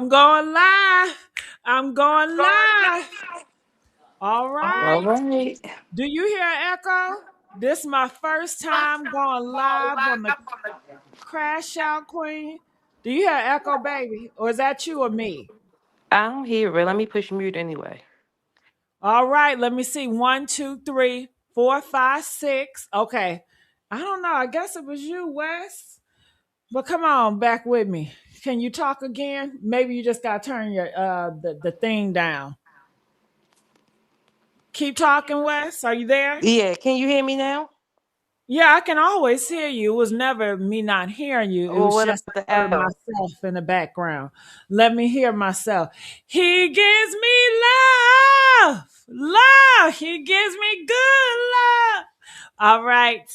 I'm going live. I'm going live. All All right. right. Do you hear an echo? This is my first time going live on the Crash Out Queen. Do you hear an echo, baby? Or is that you or me? I don't hear it. Let me push mute anyway. All right. Let me see. One, two, three, four, five, six. Okay. I don't know. I guess it was you, Wes. But come on, back with me. Can you talk again? Maybe you just gotta turn your the thing down. Keep talking, Wes. Are you there? Yeah, can you hear me now? Yeah, I can always hear you. It was never me not hearing you. It Well, was what just about the I heard echo? myself in the background. Let me hear myself. He gives me love. Love. He gives me good love. All right.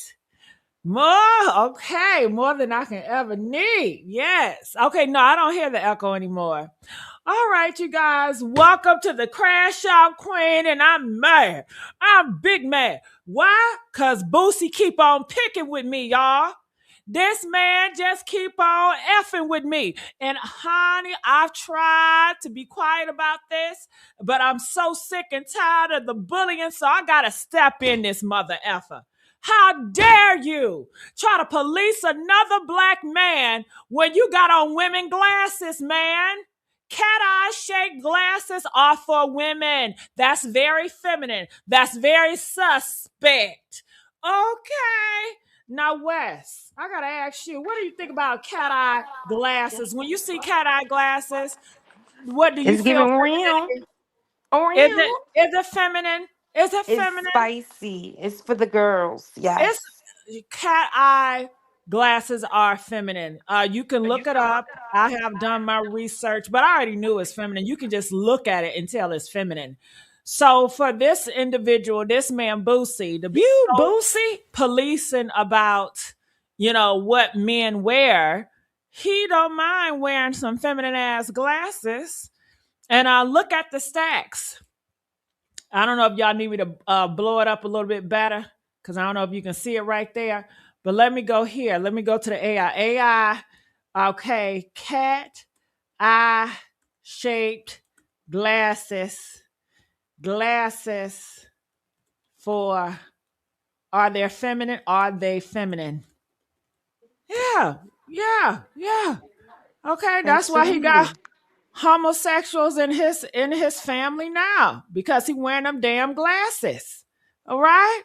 More. Okay. More than I can ever need. Yes. Okay. No, I don't hear the echo anymore. All right, you guys, welcome to the Crash Out Queen, and I'm mad. I'm big mad. Why? Because Boosie keep on picking with me, y'all. This man just keep on effing with me. And honey, I've tried to be quiet about this, but I'm so sick and tired of the bullying, so I gotta step in this mother effer. How dare you try to police another black man when you got on women glasses, man? Cat eye shaped glasses are for women. That's very feminine. That's very suspect. Okay. Now, Wes, I gotta ask you, what do you think about cat eye glasses? When you see cat eye glasses, what do you It's feel giving real. femininity? Is it Real. is it feminine? Is it It's feminine? spicy. It's for the girls. It's Yes. cat eye glasses are feminine. You can look it up. I have done my research, but I already knew it's feminine. You can just look at it and tell it's feminine. So for this individual, this man Boosie, to be You so Boosie. policing about, what men wear, he don't mind wearing some feminine ass glasses. And look at the stacks. I don't know if y'all need me to blow it up a little bit better because I don't know if you can see it right there. But let me go here. Let me go to the AI. AI, okay, cat eye shaped glasses. Glasses for are they feminine? Are they feminine? Yeah, yeah. Okay, that's why he got Absolutely. homosexuals in his family now because he wearing them damn glasses. All right.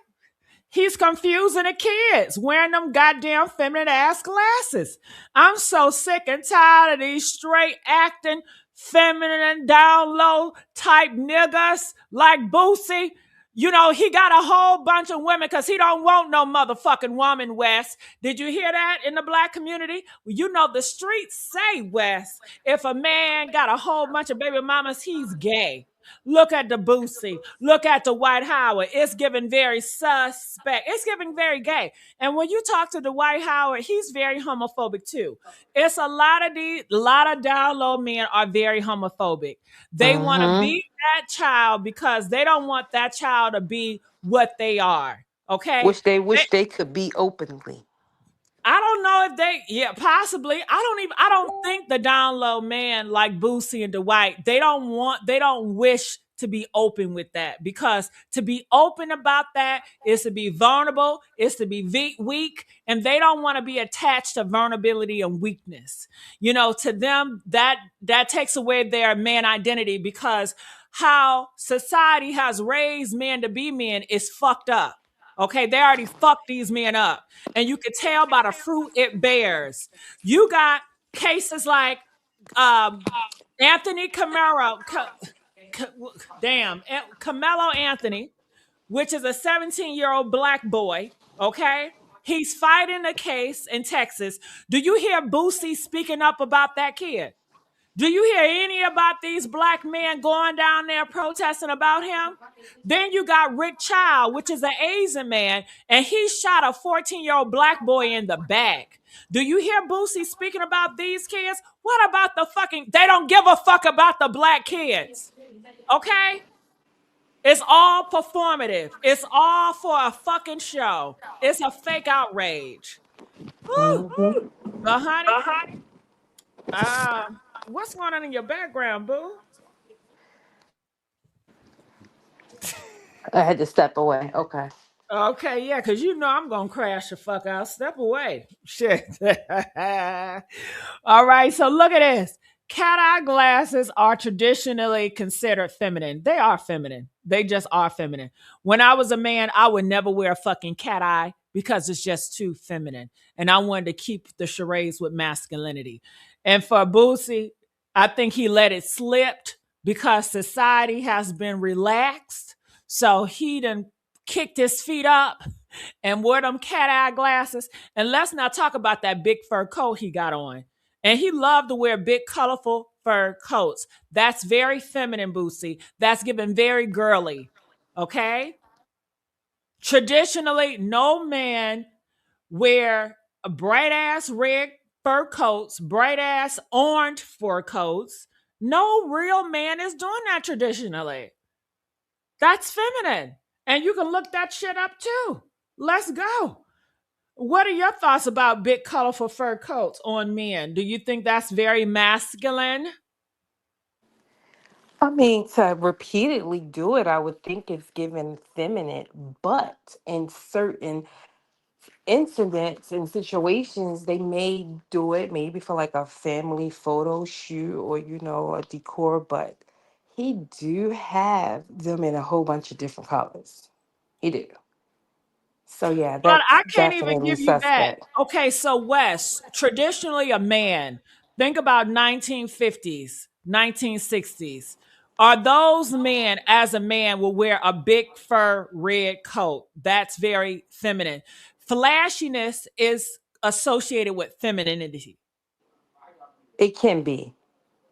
He's confusing the kids wearing them goddamn feminine ass glasses. I'm so sick and tired of these straight acting, feminine and down low type niggas like Boosie. He got a whole bunch of women because he don't want no motherfucking woman, Wes. Did you hear that in the black community? Well, the streets say, Wes, if a man got a whole bunch of baby mamas, he's gay. Look at the Boosie. Look at the White Howard. It's giving very suspect. It's giving very gay. And when you talk to the White Howard, he's very homophobic too. It's a lot of down low men are very homophobic. They want to Mm-hmm. be that child because they don't want that child to be what they are. Okay. Wish they could be openly. I don't know if yeah, possibly. I don't think the down low man like Boosie and Dwight, they don't wish to be open with that because to be open about that is to be vulnerable, is to be weak, and they don't want to be attached to vulnerability and weakness. To them, that takes away their man identity because how society has raised men to be men is fucked up. Okay, they already fucked these men up and you can tell by the fruit it bears. You got cases like um, Anthony Camaro, Camelo Anthony, which is a 17-year-old black boy. Okay, he's fighting a case in Texas. Do you hear Boosie speaking up about that kid? Do you hear any about these black men going down there protesting about him? Then you got Rick Child, which is an Asian man, and he shot a 14-year-old black boy in the back. Do you hear Boosie speaking about these kids? What about they don't give a fuck about the black kids. Okay? It's all performative. It's all for a fucking show. It's a fake outrage. Woo. Mm-hmm. But honey, uh, What's going on in your background, boo? I had to step away. Okay. Okay, yeah, because you know I'm gonna crash the fuck out. Step away. Shit. All right, so look at this. Cat eye glasses are traditionally considered feminine. They are feminine. They just are feminine. When I was a man, I would never wear a fucking cat eye because it's just too feminine. And I wanted to keep the charades with masculinity. And for Boosie, I think he let it slip because society has been relaxed. So he done kicked his feet up and wore them cat eye glasses. And let's not talk about that big fur coat he got on. And he loved to wear big, colorful fur coats. That's very feminine, Boosie. That's given very girly. Okay? Traditionally, no man wear bright ass red fur coats, bright ass orange fur coats. No real man is doing that traditionally. That's feminine. And you can look that shit up too. Let's go. What are your thoughts about big, colorful fur coats on men? Do you think that's very masculine? I mean, to repeatedly do it, I would think it's given feminine, but in certain incidents and situations, they may do it maybe for like a family photo shoot or, a decor, but he do have them in a whole bunch of different colors. He do. So yeah, But that's I can't even definitely give you that. suspect. Okay, so Wes, traditionally a man, think about 1950s, 1960s. Are those men, as a man, will wear a big fur red coat? That's very feminine. Flashiness is associated with femininity. It can be.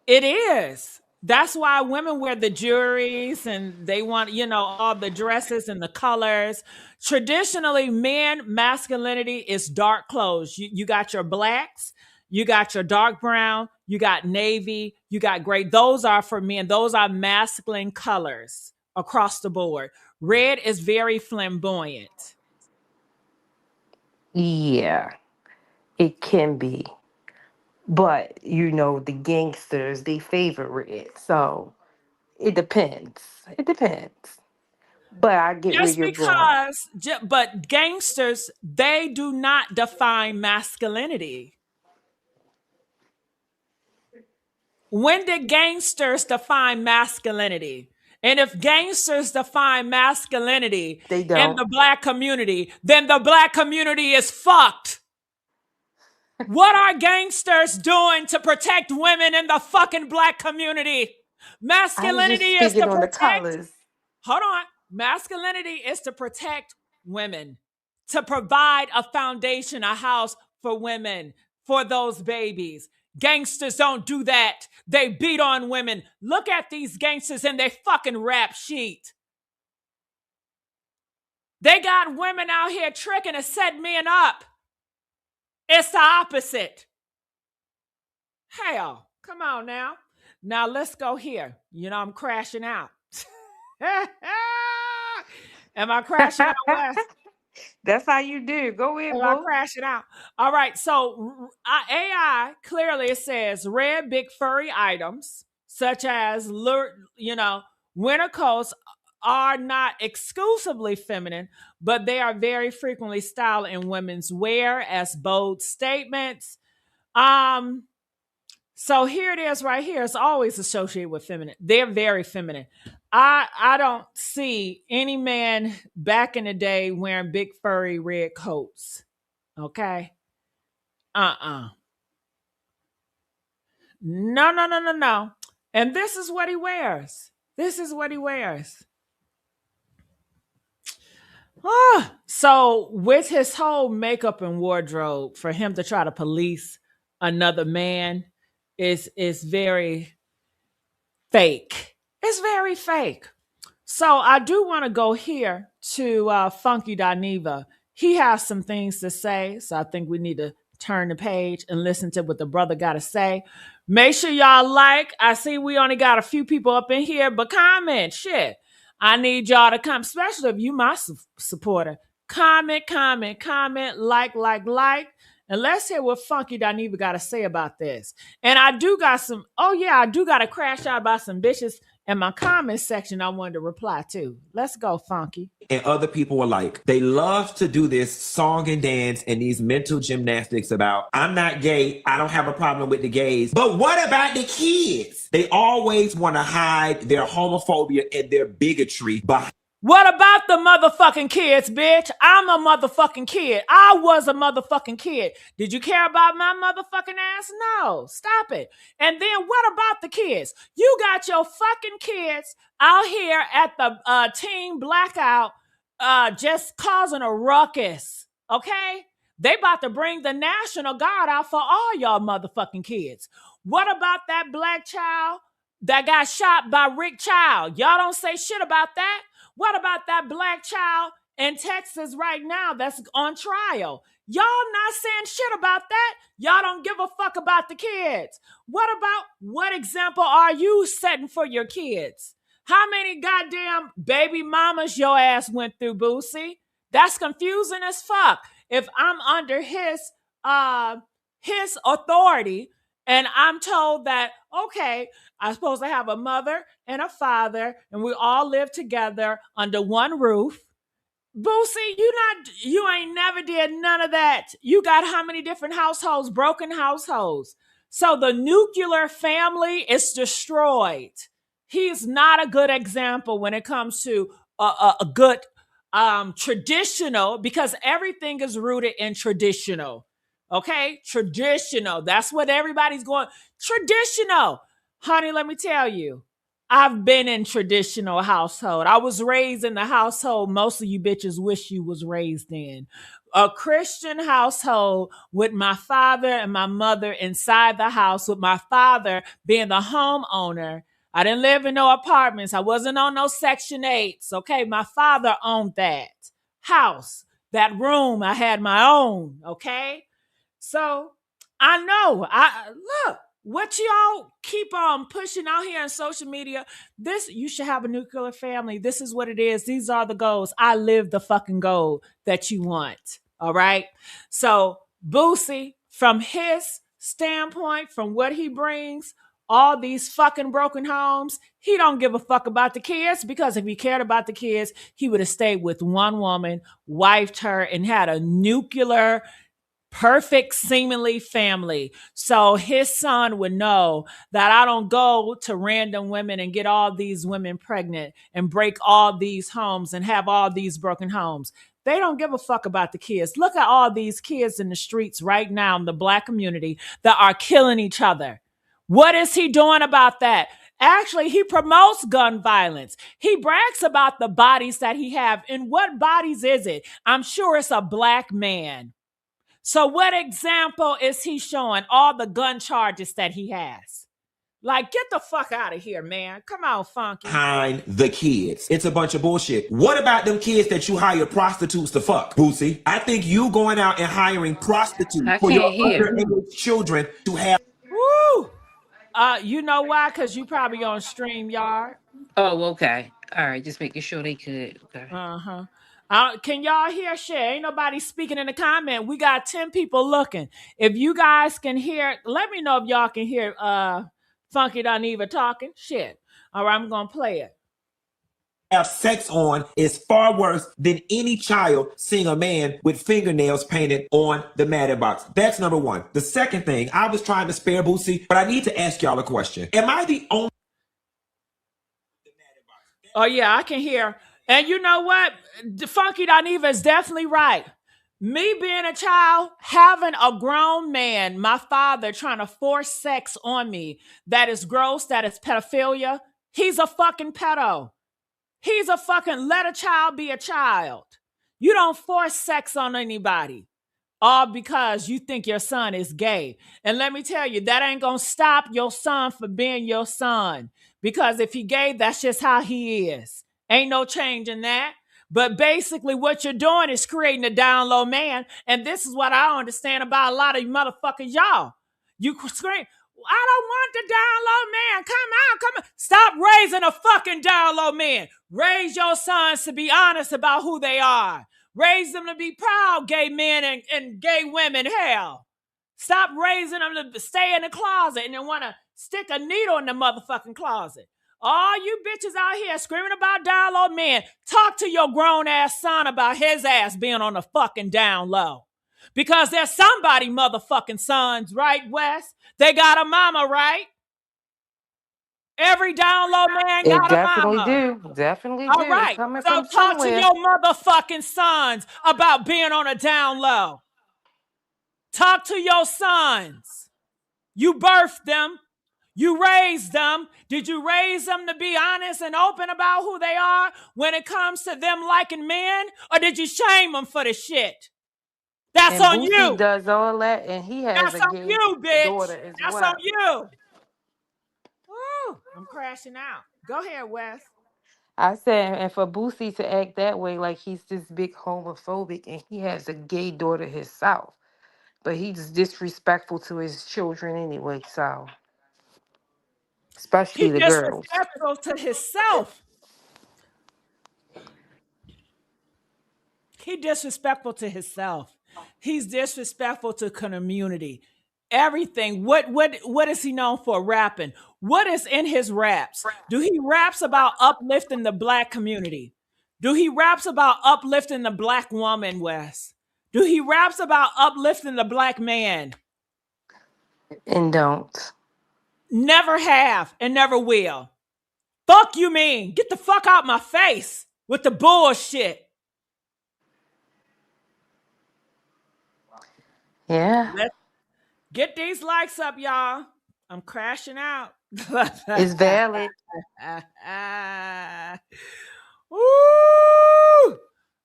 It is. That's why women wear the jewelries and they want, all the dresses and the colors. Traditionally, men, masculinity is dark clothes. You got your blacks, you got your dark brown, you got navy, you got gray. Those are for men. Those are masculine colors across the board. Red is very flamboyant. Yeah, it can be. But the gangsters, they favor it. So it depends. It depends. But I get where Just you're going. because, but gangsters, they do not define masculinity. When did gangsters define masculinity? And if gangsters define masculinity They in don't. the black community, then the black community is fucked. What are gangsters doing to protect women in the fucking black community? I was just Masculinity is speaking to on the protect, colors. hold on. Masculinity is to protect women, to provide a foundation, a house for women, for those babies. Gangsters don't do that. They beat on women. Look at these gangsters in their fucking rap sheet. They got women out here tricking to set men up. It's the opposite. Hell, come on now. Now let's go here. I'm crashing out. Am I crashing out, Wes? That's how you do. Go Am ahead, I boo. crashing out? All right. So AI clearly it says red big furry items such as winter coats are not exclusively feminine, but they are very frequently styled in women's wear as bold statements. Um, so here it is right here. It's always associated with feminine. They're very feminine. I don't see any man back in the day wearing big furry red coats. Okay. Uh-uh. No, no, no, no, no. And this is what he wears. This is what he wears. So with his whole makeup and wardrobe, for him to try to police another man is very fake. It's very fake. So I do want to go here to Funky Dineva. He has some things to say, so I think we need to turn the page and listen to what the brother got to say. Make sure y'all like. I see we only got a few people up in here, but comment, shit. I need y'all to come, especially if you my supporter. Comment, comment, comment, like, And let's hear what Funky Dineva got to say about this. And I do got some, oh yeah, I do got to crash out about some bitches in my comment section I wanted to reply to. Let's go, Funky. And other people are like, they love to do this song and dance and these mental gymnastics about, I'm not gay, I don't have a problem with the gays. But what about the kids? They always want to hide their homophobia and their bigotry behind. What about the motherfucking kids, bitch? I'm a motherfucking kid. I was a motherfucking kid. Did you care about my motherfucking ass? No. Stop it. And then what about the kids? You got your fucking kids out here at the team blackout just causing a ruckus, okay? They about to bring the National Guard out for all y'all motherfucking kids. What about that black child that got shot by Rick Child? Y'all don't say shit about that. What about that black child in Texas right now that's on trial? Y'all not saying shit about that. Y'all don't give a fuck about the kids. What example are you setting for your kids? How many goddamn baby mamas your ass went through, Boosie? That's confusing as fuck. If I'm under his authority and I'm told that, okay, I'm supposed to have a mother and a father, and we all live together under one roof. Boosie, you ain't never did none of that. You got how many different households, broken households. So the nuclear family is destroyed. He's not a good example when it comes to a good traditional, because everything is rooted in traditional. Okay, traditional. That's what everybody's going. Traditional. Honey, let me tell you, I've been in traditional household. I was raised in the household most of you bitches wish you was raised in. A Christian household with my father and my mother inside the house, with my father being the homeowner. I didn't live in no apartments. I wasn't on no Section 8s. Okay, my father owned that house, that room. I had my own. Okay, so I know. I look what y'all keep on pushing out here on social media. This, you should have a nuclear family. This is what it is. These are the goals. I live the fucking goal that you want. All right. So Boosie, from his standpoint, from what he brings, all these fucking broken homes, he don't give a fuck about the kids, because if he cared about the kids, he would have stayed with one woman, wifed her, and had a nuclear perfect seemingly family. So his son would know that I don't go to random women and get all these women pregnant and break all these homes and have all these broken homes. They don't give a fuck about the kids. Look at all these kids in the streets right now in the black community that are killing each other. What is he doing about that? Actually, he promotes gun violence. He brags about the bodies that he have. And what bodies is it? I'm sure it's a black man. So what example is he showing? All the gun charges that he has. Like, get the fuck out of here, man. Come on, Funky. Behind the kids. It's a bunch of bullshit. What about them kids that you hire prostitutes to fuck, Boosie? I think you going out and hiring prostitutes I for your can't hear. underage children to have. Woo! You know why? Because you probably on StreamYard. Oh, okay. All right, just making sure they could. Okay. Uh-huh. Can y'all hear shit? Ain't nobody speaking in the comment. We got 10 people looking. If you guys can hear, let me know if y'all can hear Funky Dineva talking. Shit. All right, I'm gonna play it. Have sex on is far worse than any child seeing a man with fingernails painted on the matted box. That's number one. The second thing, I was trying to spare Boosie, but I need to ask y'all a question. Am I the only? Oh yeah, I can hear. And you know what? Funky Dineva is definitely right. Me being a child, having a grown man, my father trying to force sex on me, that is gross, that is pedophilia. He's a fucking pedo. He's a fucking, let a child be a child. You don't force sex on anybody, all because you think your son is gay. And let me tell you, that ain't gonna stop your son from being your son. Because if he gay, that's just how he is. Ain't no change in that. But basically, what you're doing is creating a down low man. And this is what I don't understand about a lot of you motherfuckers, y'all. You scream, I don't want the down low man. Come on. Stop raising a fucking down low man. Raise your sons to be honest about who they are. Raise them to be proud, gay men and gay women. Hell, stop raising them to stay in the closet and then want to stick a needle in the motherfucking closet. All you bitches out here screaming about down low men, talk to your grown ass son about his ass being on the fucking down low. Because there's somebody motherfucking sons, right, Wes? They got a mama, right? Every down low man It got a definitely mama. do. Definitely All do. It's right. coming So from talk to somewhere. your motherfucking sons about being on a down low. Talk to your sons. You birthed them. You raised them. Did you raise them to be honest and open about who they are when it comes to them liking men? Or did you shame them for the shit? That's And on Boosie you. does all that, and he has That's a on gay you, bitch. daughter as That's on well. you. Woo, I'm crashing out. Go ahead, Wes. I said, and for Boosie to act that way, like he's this big homophobic, and he has a gay daughter himself, but he's disrespectful to his children anyway. So, He especially the girls. disrespectful to himself. He disrespectful to himself. He's disrespectful to community. Everything. What is he known for? Rapping. What is in his raps? Do he raps about uplifting the black community? Do he raps about uplifting the black woman, Wes? Do he raps about uplifting the black man? And don't. Never have and never will. Fuck you mean? Get the fuck out my face with the bullshit. Yeah, Let's get these likes up, y'all. I'm crashing out. it's valid. Woo!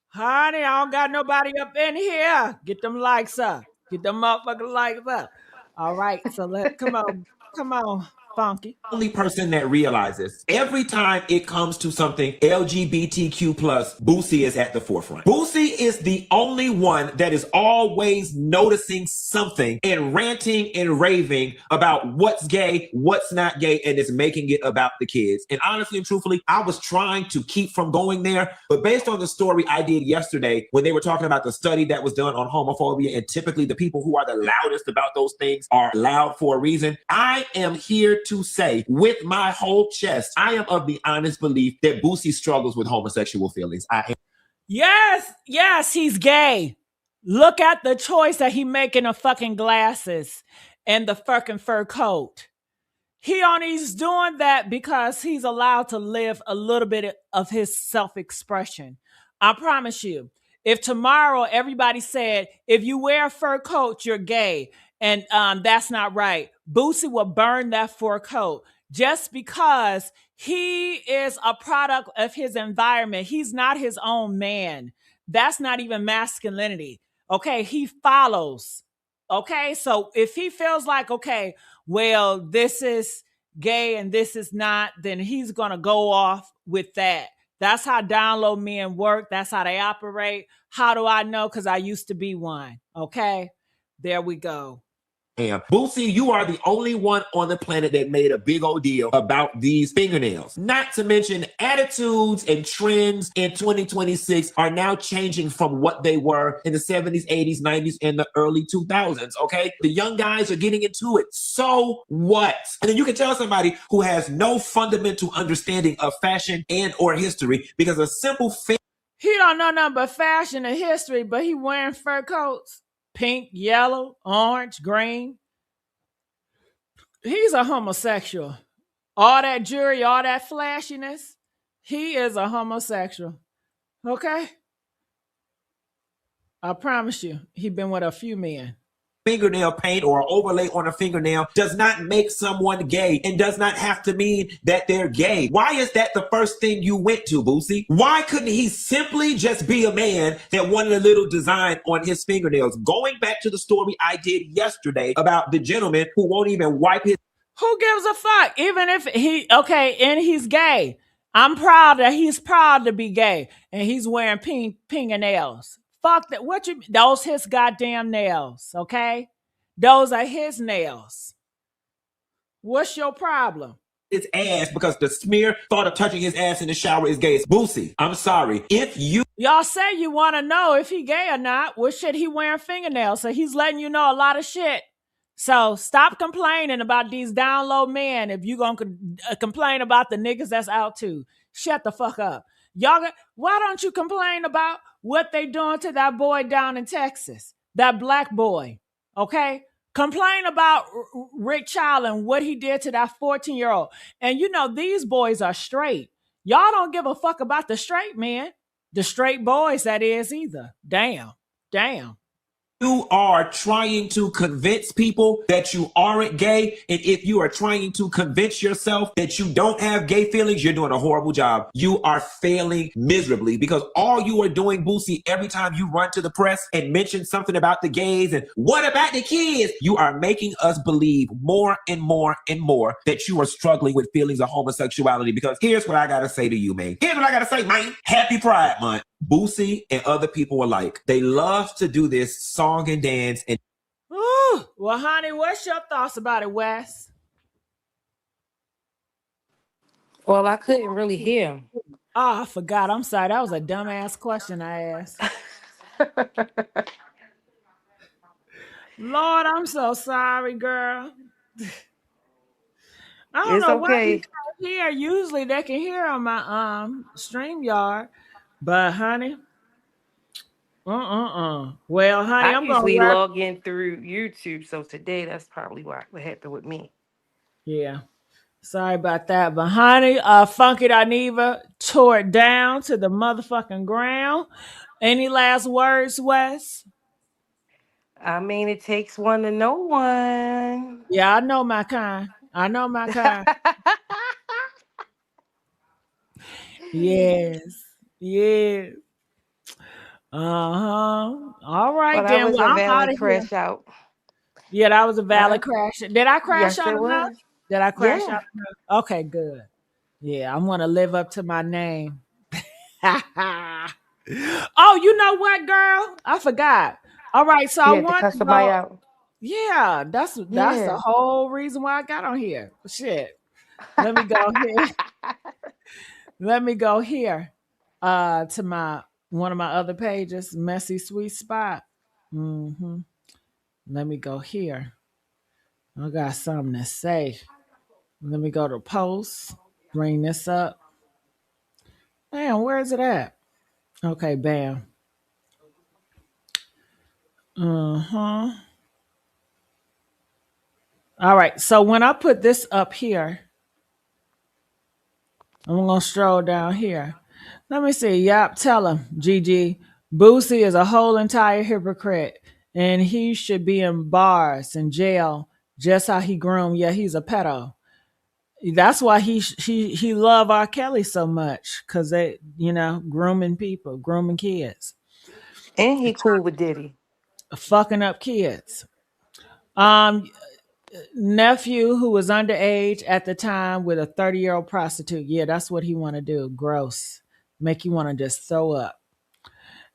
Honey, I don't got nobody up in here. Get them likes up. Get them motherfucking likes up. All right, so come on, Funky. Only person that realizes every time it comes to something LGBTQ plus, Boosie is at the forefront. Boosie is the only one that is always noticing something and ranting and raving about what's gay, what's not gay, and is making it about the kids. And honestly and truthfully, I was trying to keep from going there, but based on the story I did yesterday, when they were talking about the study that was done on homophobia, and typically the people who are the loudest about those things are loud for a reason, I am here to say with my whole chest, I am of the honest belief that Boosie struggles with homosexual feelings. I am. Yes, he's gay. Look at the choice that he making of fucking glasses and the fucking fur coat. He's doing that because he's allowed to live a little bit of his self-expression. I promise you, if tomorrow everybody said, if you wear a fur coat, you're gay, and that's not right, Boosie will burn that fur coat just because he is a product of his environment. He's not his own man. That's not even masculinity. Okay, he follows. Okay, so if he feels like, okay, well, this is gay and this is not, then he's going to go off with that. That's how down low men work. That's how they operate. How do I know? Because I used to be one. Okay, there we go. Boosie, you are the only one on the planet that made a big old deal about these fingernails. Not to mention attitudes and trends in 2026 are now changing from what they were in the 70s, 80s, 90s, and the early 2000s, okay? The young guys are getting into it. So what? And then you can tell somebody who has no fundamental understanding of fashion and or history because a simple he don't know nothing but fashion and history, but he wearing fur coats. Pink, yellow, orange, green. He's a homosexual. All that jewelry, all that flashiness. He is a homosexual. Okay? I promise you, he been with a few men. fingernail paint or overlay on a fingernail does not make someone gay and does not have to mean that they're gay. Why is that the first thing you went to, Boosie? Why couldn't he simply just be a man that wanted a little design on his fingernails? Going back to the story I did yesterday about the gentleman who won't even wipe his... Who gives a fuck? Even if and he's gay. I'm proud that he's proud to be gay and he's wearing pink fingernails. Fuck that. Those his goddamn nails, okay? Those are his nails. What's your problem? his ass because the smear thought of touching his ass in the shower is gay. It's Boosie. I'm sorry. If you Y'all say you want to know if he gay or not. Well, shit, he wearing fingernails, so he's letting you know a lot of shit. So stop complaining about these down low men if you gonna complain about the niggas that's out too. Shut the fuck up. Why don't you complain about what they doing to that boy down in Texas? That black boy, okay? Complain about Rick Child and what he did to that 14-year-old. And you know, these boys are straight. Y'all don't give a fuck about the straight men. The straight boys, that is, either. Damn. you are trying to convince people that you aren't gay, and if you are trying to convince yourself that you don't have gay feelings, you're doing a horrible job. You are failing miserably because all you are doing, Boosie, every time you run to the press and mention something about the gays and what about the kids, you are making us believe more and more and more that you are struggling with feelings of homosexuality. Because here's what I gotta say to you, man. Here's what I gotta say, man. Happy Pride Month. Boosie and other people alike, they love to do this song and dance. And Ooh, well, honey, what's your thoughts about it, Wes? Well, I couldn't really hear him. Oh, I forgot. I'm sorry. That was a dumbass question I asked. Lord, I'm so sorry, girl. I don't It's know why you okay. can't hear. Usually they can hear on my StreamYard. But honey, Well, honey, I I'm gonna usually wrap. log in through YouTube, so today that's probably what happened with me. Yeah. Sorry about that. But honey, Funky Dineva tore it down to the motherfucking ground. Any last words, Wes? I mean, it takes one to know one. Yeah, I know my kind. I know my kind. Yes. Yes. Uh-huh. All Well, right that then. was Well, a I'm out valid of here. crash out. Yeah, that was a valid Huh? crash. Did I crash Yes, out it enough? was. Did I crash Yeah. out enough? Okay, good. Yeah, I'm gonna live up to my name. Oh, you know what, girl? I forgot. All right, so I You had to want cuss to somebody go. out. Yeah, that's the Yeah. whole reason why I got on here. Shit. Let me go here. Let me go here. To my one of my other pages, Messy Sweet Spot. hmm Let me go here. I got something to say. Let me go to posts. Bring this up. Damn, where is it at? Okay, bam. Uh-huh. All right. So when I put this up here, I'm gonna stroll down here. Let me see. Yep, tell him, Gigi. Boosie is a whole entire hypocrite, and he should be in bars in jail. Just how he groomed. Yeah, he's a pedo. That's why he love R. Kelly so much, cause they, grooming people, grooming kids, And he cool with Diddy. fucking up kids. Um, Nephew who was underage at the time with a 30-year-old prostitute. Yeah, that's what he want to do. Gross. Make you want to just throw up.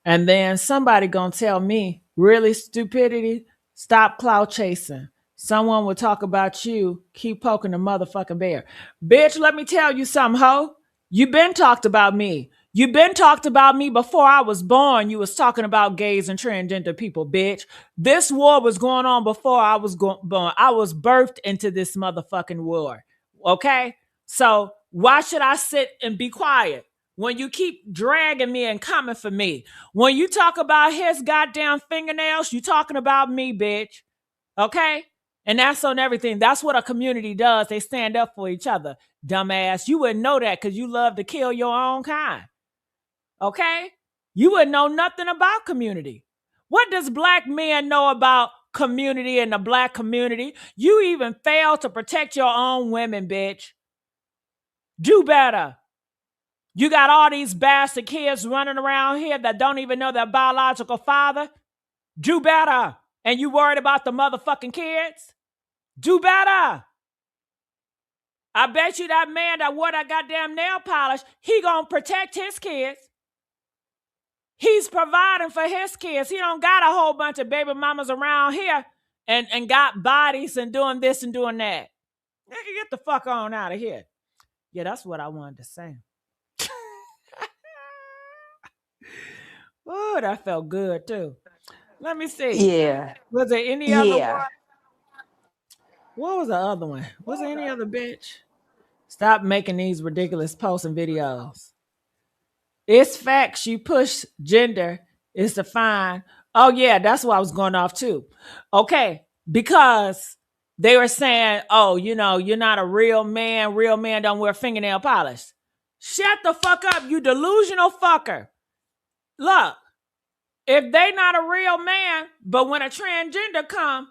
And then somebody gonna tell me, really, stupidity, stop clout chasing. Someone will talk about you, keep poking the motherfucking bear. Bitch, let me tell you something, ho. You been talked about me. You been talked about me before I was born. You was talking about gays and transgender people, bitch. This war was going on before I was born. I was birthed into this motherfucking war. Okay? So why should I sit and be quiet when you keep dragging me and coming for me? When you talk about his goddamn fingernails, you talking about me, bitch. Okay? And that's on everything. That's what a community does. They stand up for each other. Dumbass. You wouldn't know that because you love to kill your own kind. Okay? You wouldn't know nothing about community. What does black men know about community and the black community? You even fail to protect your own women, bitch. Do better. You got all these bastard kids running around here that don't even know their biological father. Do better. And you worried about the motherfucking kids? Do better. I bet you that man that wore that goddamn nail polish, he gonna protect his kids. He's providing for his kids. He don't got a whole bunch of baby mamas around here and got bodies and doing this and doing that. Nigga, get the fuck on out of here. Yeah, that's what I wanted to say. Oh, that felt good too. Let me see. Yeah. Was there any other one? Yeah. What was the other one? Was there any other bitch? Stop making these ridiculous posts and videos. It's facts. You push gender is defined. Oh yeah, that's what I was going off too. Okay, because they were saying, oh, you're not a real man. Real man don't wear fingernail polish. Shut the fuck up, you delusional fucker. Look, if they not a real man, but when a transgender come,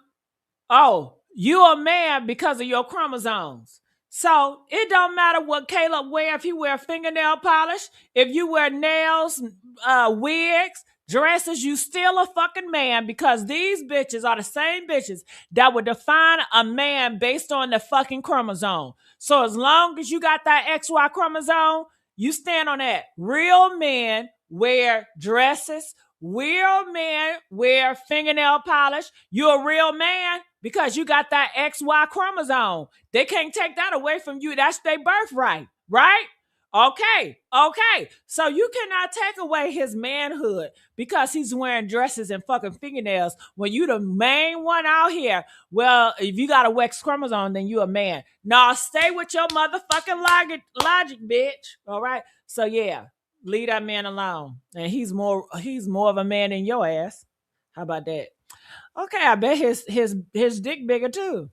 oh, you a man because of your chromosomes. So it don't matter what Caleb wear, if he wear fingernail polish, if you wear nails, wigs, dresses, you still a fucking man because these bitches are the same bitches that would define a man based on the fucking chromosome. So as long as you got that XY chromosome, you stand on that. Real men wear dresses. Real men wear fingernail polish. You're a real man because you got that XY chromosome. They can't take that away from you. That's their birthright, right? Okay. So you cannot take away his manhood because he's wearing dresses and fucking fingernails when you the main one out here. Well, if you got a X chromosome, then you a man. Nah, stay with your motherfucking logic, bitch. All right. So yeah, leave that man alone. And he's more of a man than your ass. How about that? Okay, I bet his dick bigger too.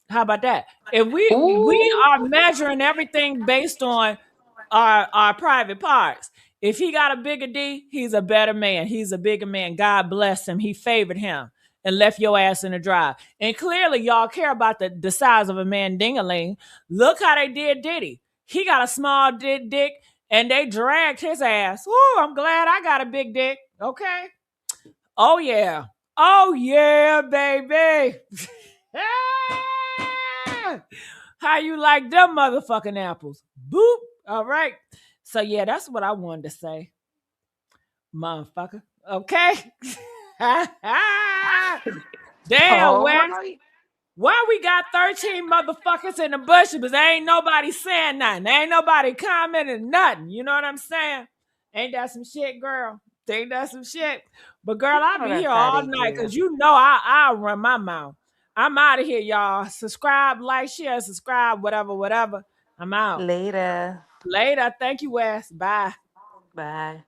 How about that? If we Ooh. are measuring everything based on our private parts. If he got a bigger D, he's a better man. He's a bigger man. God bless him. He favored him and left your ass in the drive. And clearly, y'all care about the size of a man dingaling. Look how they did Diddy. He got a small dick, and they dragged his ass. Ooh, I'm glad I got a big dick. Okay. Oh yeah. Oh yeah, baby. How you like them motherfucking apples? Boop. All right. So yeah, that's what I wanted to say, motherfucker. Okay. Damn, All Wes. right. Why we got 13 motherfuckers in the bushes, but ain't nobody saying nothing. Ain't nobody commenting nothing. You know what I'm saying? Ain't that some shit, girl? Ain't that some shit? But girl, You I'll know be here that's how all they night do. because I'll run my mouth. I'm out of here, y'all. Subscribe, like, share, subscribe, whatever. I'm out. Later. Later. Thank you, Wes. Bye. Bye.